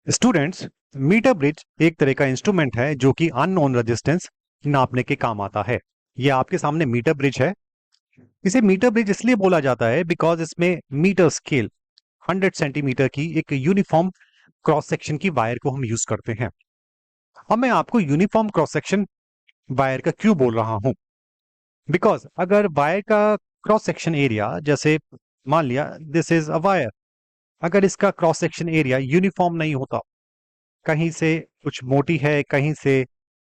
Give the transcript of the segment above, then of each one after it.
Students, metre bridge एक तरह का इंस्ट्रूमेंट है जो कि अननोन रेजिस्टेंस नापने के काम आता है। ये आपके सामने मीटर ब्रिज है। इसे मीटर ब्रिज इसलिए बोला जाता है बिकॉज इसमें मीटर स्केल 100 सेंटीमीटर की एक यूनिफॉर्म क्रॉस सेक्शन की वायर को हम यूज करते हैं। अब मैं आपको यूनिफॉर्म क्रॉस सेक्शन वायर का क्यों बोल रहा हूं, बिकॉज अगर वायर का क्रॉस सेक्शन एरिया, जैसे मान लिया दिस इज अ वायर, अगर इसका क्रॉस सेक्शन एरिया यूनिफॉर्म नहीं होता, कहीं से कुछ मोटी है, कहीं से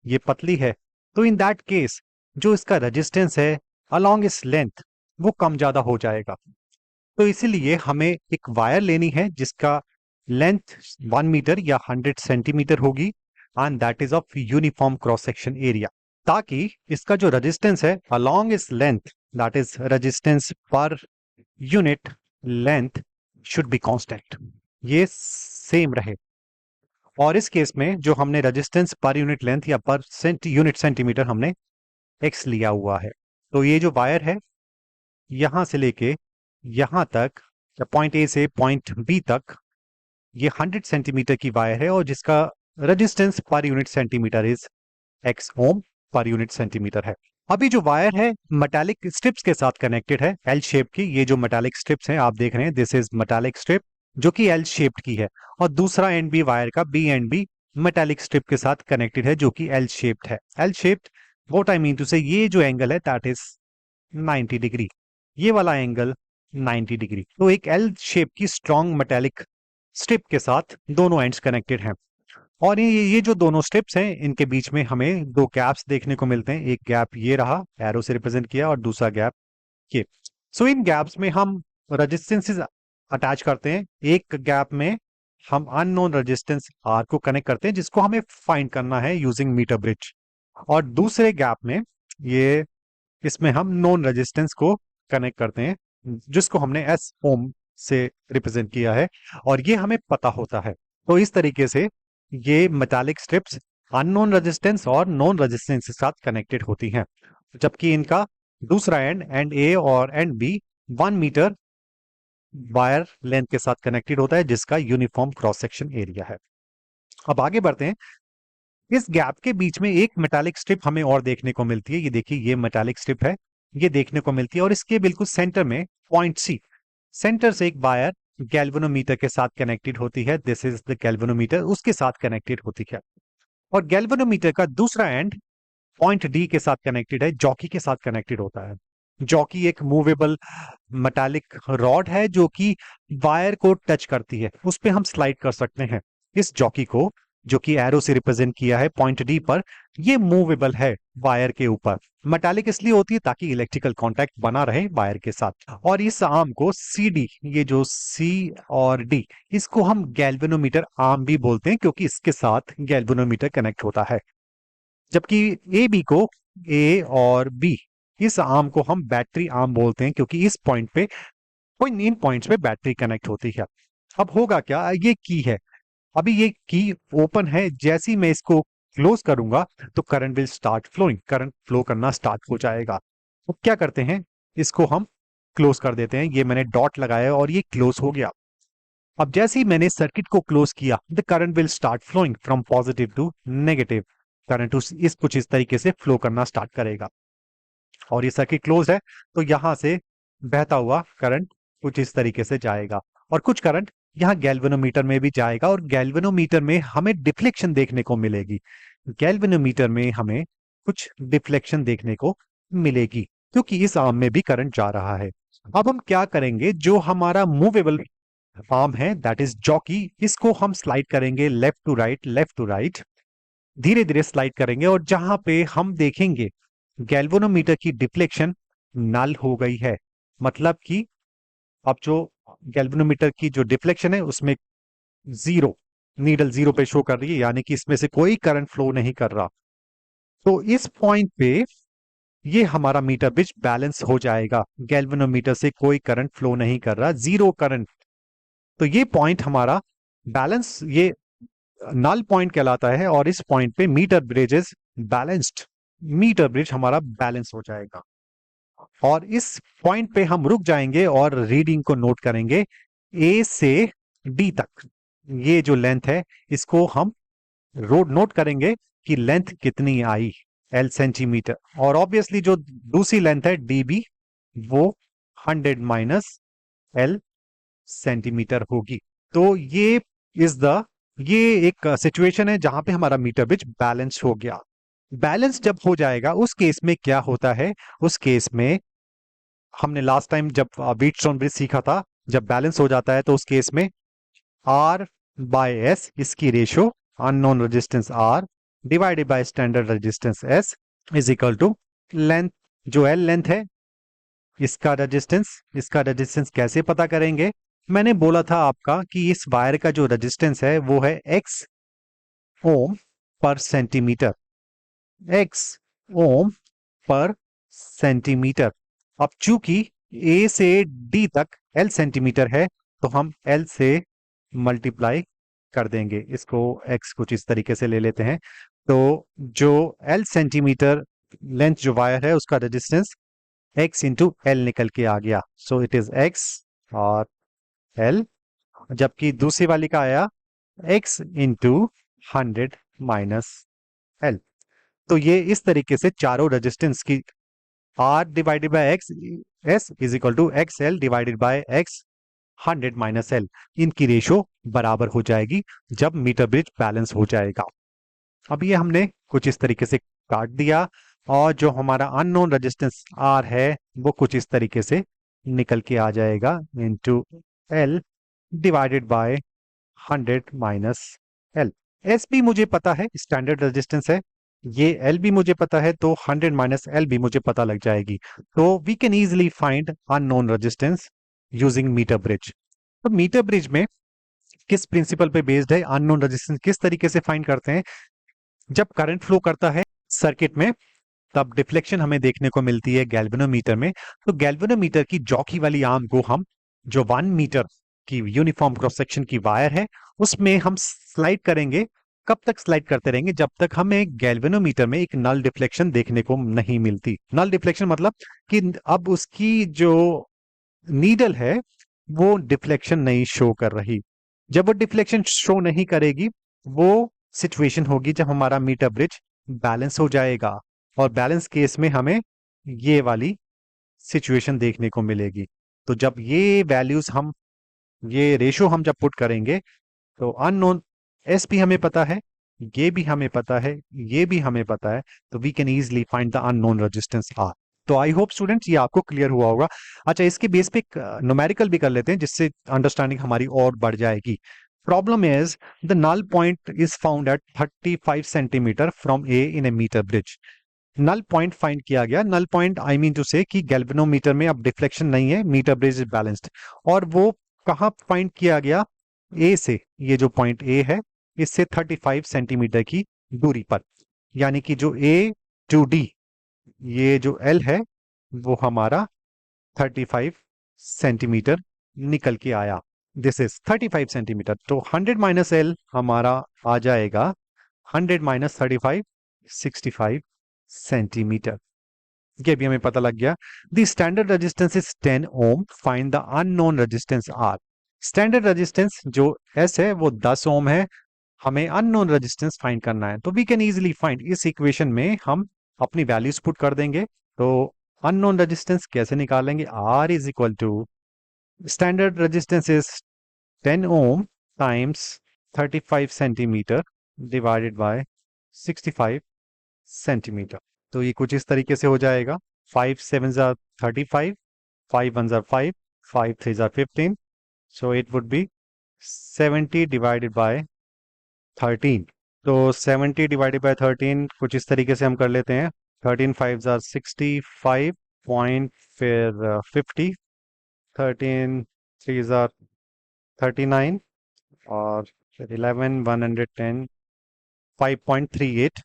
ये पतली है, तो इन दैट केस जो इसका रेजिस्टेंस है अलोंग इस लेंथ वो कम ज्यादा हो जाएगा। तो इसीलिए हमें एक वायर लेनी है जिसका लेंथ 1 मीटर या 100 सेंटीमीटर होगी and that is of uniform cross section area, ताकि इसका जो रेजिस्टेंस है अलोंग इस length, that is resistance per unit length, should be constant, ये सेम रहे। और इस केस में जो हमने रेजिस्टेंस पर यूनिट लेंथ या पर यूनिट सेंटीमीटर हमने एक्स लिया हुआ है। तो ये जो वायर है यहां से लेके यहां तक, या पॉइंट ए से पॉइंट बी तक, ये 100 सेंटीमीटर की वायर है और जिसका resistance per unit centimetre is X ohm per unit centimetre है। अभी जो वायर है मेटालिक स्ट्रिप्स के साथ कनेक्टेड है, एल शेप की। ये जो मेटालिक स्ट्रिप्स हैं आप देख रहे हैं, दिस इज मेटालिक स्ट्रिप जो कि एल शेप्ड की है, और दूसरा एंड बी वायर का B end B metallic strip के साथ कनेक्टेड है जो कि एल शेप्ड है। L shaped, what I mean to say, ये जो एंगल है दैट इज 90 डिग्री, ये वाला एंगल 90 डिग्री। तो एक एल शेप की स्ट्रॉन्ग मेटालिक स्ट्रिप के साथ दोनों एंड्स कनेक्टेड हैं। और ये जो दोनों स्ट्रिप्स हैं इनके बीच में हमें दो गैप्स देखने को मिलते हैं। एक गैप ये रहा, एरो से रिप्रेजेंट किया, और दूसरा गैप ये। सो इन गैप्स में हम रेजिस्टेंसेस अटैच करते हैं। एक गैप में हम अननोन रेजिस्टेंस आर को कनेक्ट करते हैं जिसको हमें फाइंड करना है यूजिंग मीटर ब्रिज, और दूसरे गैप में ये, इसमें हम नॉन रेजिस्टेंस को कनेक्ट करते हैं जिसको हमने एस ओम से रिप्रेजेंट किया है, और ये हमें पता होता है। तो इस तरीके से ये मेटालिक स्ट्रिप्स अननोन रेजिस्टेंस और नॉन रेजिस्टेंस के साथ कनेक्टेड होती हैं, जबकि इनका दूसरा एंड ए और end B 1 metre wire length के साथ कनेक्टेड होता है जिसका यूनिफॉर्म क्रॉस सेक्शन एरिया है। अब आगे बढ़ते हैं। इस गैप के बीच में एक मेटालिक स्ट्रिप हमें और देखने को मिलती है। ये देखिए, ये मेटालिक स्ट्रिप है, ये देखने को मिलती है, और इसके बिल्कुल सेंटर में पॉइंट सी, सेंटर से एक वायर गैल्वेनोमीटर के साथ कनेक्टेड होती है। दिस इज द गैल्वेनोमीटर, उसके साथ कनेक्टेड होती है। और गैल्वेनोमीटर का दूसरा एंड पॉइंट डी के साथ कनेक्टेड है, जॉकी के साथ कनेक्टेड होता है। जॉकी एक मूवेबल मेटालिक रॉड है जो कि वायर को टच करती है, उस पे हम स्लाइड कर सकते हैं। इस जॉकी को, जो कि एरो से रिप्रेजेंट किया है पॉइंट डी पर, ये मूवेबल है वायर के ऊपर। मेटालिक इसलिए होती है ताकि इलेक्ट्रिकल कांटेक्ट बना रहे वायर के साथ। और इस आर्म को सी डी, ये जो सी और डी, इसको हम गैल्वेनोमीटर आर्म भी बोलते हैं क्योंकि इसके साथ गैल्वेनोमीटर कनेक्ट होता है। जबकि ए बी को, ए और बी, इस आर्म को हम बैटरी आर्म बोलते हैं क्योंकि इस पॉइंट पे, कोई इन पॉइंट्स पे बैटरी कनेक्ट होती है। अब होगा क्या, ये की है, अभी ये की ओपन है, जैसे ही मैं इसको क्लोज करूंगा तो current will start flowing, current flow करना स्टार्ट हो जाएगा। तो क्या करते हैं, इसको हम क्लोज कर देते हैं। ये मैंने डॉट लगाया और ये क्लोज हो गया। अब जैसे ही मैंने सर्किट को क्लोज किया, the current will start flowing from positive to negative. Current इस कुछ इस तरीके से फ्लो करना स्टार्ट करेगा, और ये सर्किट क्लोज है तो यहां से बहता हुआ करंट कुछ इस तरीके से जाएगा, और कुछ करंट यहाँ गैल्वेनोमीटर में भी जाएगा, और गैल्वेनोमीटर में हमें डिफ्लेक्शन देखने को मिलेगी। गैल्वेनोमीटर में हमें कुछ डिफ्लेक्शन देखने को मिलेगी क्योंकि इस आर्म में भी करंट जा रहा है। अब हम क्या करेंगे, जो हमारा मूवेबल आर्म है दैट इज जॉकी, इसको हम स्लाइड करेंगे left to right, left to right, धीरे धीरे स्लाइड करेंगे, और जहां पे हम देखेंगे गैल्वेनोमीटर की डिफ्लेक्शन नल हो गई है, मतलब कि अब जो गैल्वेनोमीटर की जो डिफ्लेक्शन है उसमें जीरो, नीडल जीरो पे शो कर रही है, यानी कि इसमें से कोई करंट फ्लो नहीं कर रहा। तो इस पॉइंट पे ये हमारा मीटर ब्रिज बैलेंस हो जाएगा, गैल्वेनोमीटर से कोई करंट फ्लो नहीं कर रहा, जीरो करंट। तो ये पॉइंट हमारा बैलेंस, ये नल पॉइंट कहलाता है, और इस पॉइंट पे metre bridge is balanced, metre bridge हमारा बैलेंस हो जाएगा। और इस पॉइंट पे हम रुक जाएंगे और रीडिंग को नोट करेंगे ए से डी तक। ये जो लेंथ है इसको हम रोड नोट करेंगे कि लेंथ कितनी आई, एल सेंटीमीटर, और ऑब्वियसली जो दूसरी लेंथ है डीबी वो 100 माइनस एल सेंटीमीटर होगी। तो इज द ये एक सिचुएशन है जहां पे हमारा मीटर ब्रिज बैलेंस हो गया। बैलेंस जब हो जाएगा उस केस में क्या होता है, उस केस में हमने लास्ट टाइम जब व्हीटस्टोन ब्रिज सीखा था, जब बैलेंस हो जाता है तो उस केस में आर बाय एस, इसकी ratio unknown resistance R divided by standard resistance S is equal to length, जो एल लेंथ है इसका रेजिस्टेंस कैसे पता करेंगे? मैंने बोला था आपका कि इस वायर का जो रेजिस्टेंस है वो है एक्स ओम पर सेंटीमीटर, एक्स ओम पर सेंटीमीटर। अब चूंकि ए से डी तक एल सेंटीमीटर है तो हम एल से मल्टीप्लाई कर देंगे, इसको एक्स कुछ इस तरीके से ले लेते हैं। तो जो एल सेंटीमीटर लेंथ जो वायर है उसका रेजिस्टेंस x इंटू एल निकल के आ गया, सो इट इज x और l, जबकि दूसरी वाली का आया x इंटू 100 माइनस एल। तो ये इस तरीके से चारों रेजिस्टेंस की R divided by X S is equal to X L divided by X 100 minus L, इनकी रेशो बराबर हो जाएगी जब मीटर ब्रिज बैलेंस हो जाएगा। अब ये हमने कुछ इस तरीके से काट दिया और जो हमारा अननोन रेजिस्टेंस R है वो कुछ इस तरीके से निकल के आ जाएगा into L divided by 100 minus L। S भी मुझे पता है, स्टैंडर्ड रेजिस्टेंस है, ये L भी मुझे पता है, तो 100 माइनस L भी मुझे पता लग जाएगी। तो we can easily find unknown resistance using metre bridge. तो मीटर ब्रिज में किस प्रिंसिपल पे बेस्ड है अननोन रेजिस्टेंस, किस तरीके से फाइंड करते हैं? जब करंट फ्लो करता है सर्किट में तब डिफ्लेक्शन हमें देखने को मिलती है गैल्वेनोमीटर में। तो गैल्वेनोमीटर की जॉकी वाली आर्म को हम, जो 1 मीटर की यूनिफॉर्म क्रॉस सेक्शन की वायर है, उसमें हम स्लाइड करेंगे। कब तक स्लाइड करते रहेंगे? जब तक हमें गैल्वेनोमीटर में एक नल डिफ्लेक्शन देखने को नहीं मिलती। नल डिफ्लेक्शन मतलब कि अब उसकी जो नीडल है वो डिफ्लेक्शन नहीं शो कर रही। जब वो डिफ्लेक्शन शो नहीं करेगी वो सिचुएशन होगी जब हमारा मीटर ब्रिज बैलेंस हो जाएगा, और बैलेंस केस में हमें ये वाली सिचुएशन देखने को मिलेगी। तो जब ये वैल्यूज हम, ये रेशो हम जब पुट करेंगे तो अननोन एस भी हमें पता है, ये भी हमें पता है, ये भी हमें पता है, तो we can easily find the unknown resistance R. तो आई होप स्टूडेंट्स ये आपको क्लियर हुआ होगा। अच्छा, इसके बेस पे न्यूमेरिकल भी कर लेते हैं जिससे अंडरस्टैंडिंग हमारी और बढ़ जाएगी। Problem is the null point is found at 35 centimetre from A in a metre bridge. Null point फाइंड किया गया। Null point I mean to say कि गैल्वेनोमीटर में अब डिफ्लेक्शन नहीं है, मीटर ब्रिज इज बैलेंस्ड। और वो कहाँ फाइंड किया गया? ए से, ये जो पॉइंट ए है इससे 35 सेंटीमीटर की दूरी पर, यानी कि जो ए टू डी, ये जो एल है वो हमारा 35 सेंटीमीटर निकल के आया। This is 35 centimetre. तो 100 माइनस एल हमारा आ जाएगा 100 माइनस 35, 65 सेंटीमीटर। ये भी हमें पता लग गया। The standard resistance is 10 ohm, find the unknown resistance R. Standard resistance जो एस है वो 10 ओम है, हमें अननोन रेजिस्टेंस फाइंड करना है। तो वी कैन इजीली फाइंड, इस इक्वेशन में हम अपनी वैल्यूज पुट कर देंगे। तो अननोन रेजिस्टेंस कैसे निकालेंगे? R is equal to standard resistance is 10 ohm times 35 centimetre divided by 65 centimetre. तो ये कुछ इस तरीके से हो जाएगा। 5 7 jar 35, 5 1 jar 5, 5 3 jar 15, so it would be 70 divided by 13। तो 70 डिवाइडेड बाय 13 कुछ इस तरीके से हम कर लेते हैं। 13 5 जार 65 पॉइंट, फिर 50, 13 3 जार 39, और फिर 11 110, 5.38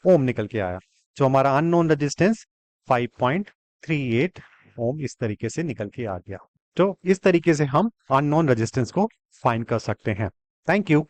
ओम निकल के आया। जो हमारा अननोन रेजिस्टेंस 5.38 ओम इस तरीके से निकल के आ गया। तो इस तरीके से हम अननोन रेजिस्टेंस को फाइंड कर सकते हैं। Thank you.